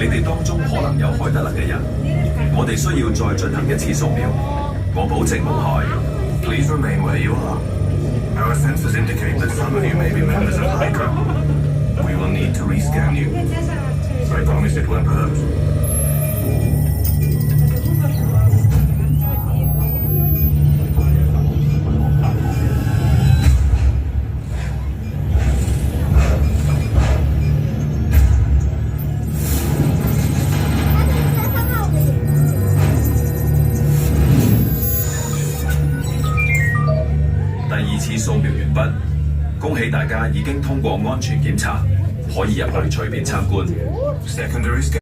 你哋當中可能有海德勒嘅人，我哋需要再進行一次掃描。我保證無害。Please remain where you are. Our sensors indicate that some of you may be members of Hydra. We will need to rescan you. I promise it won't hurt.第二次掃描完畢，恭喜大家已經通過安全檢查，可以入去隨便參觀。Secondary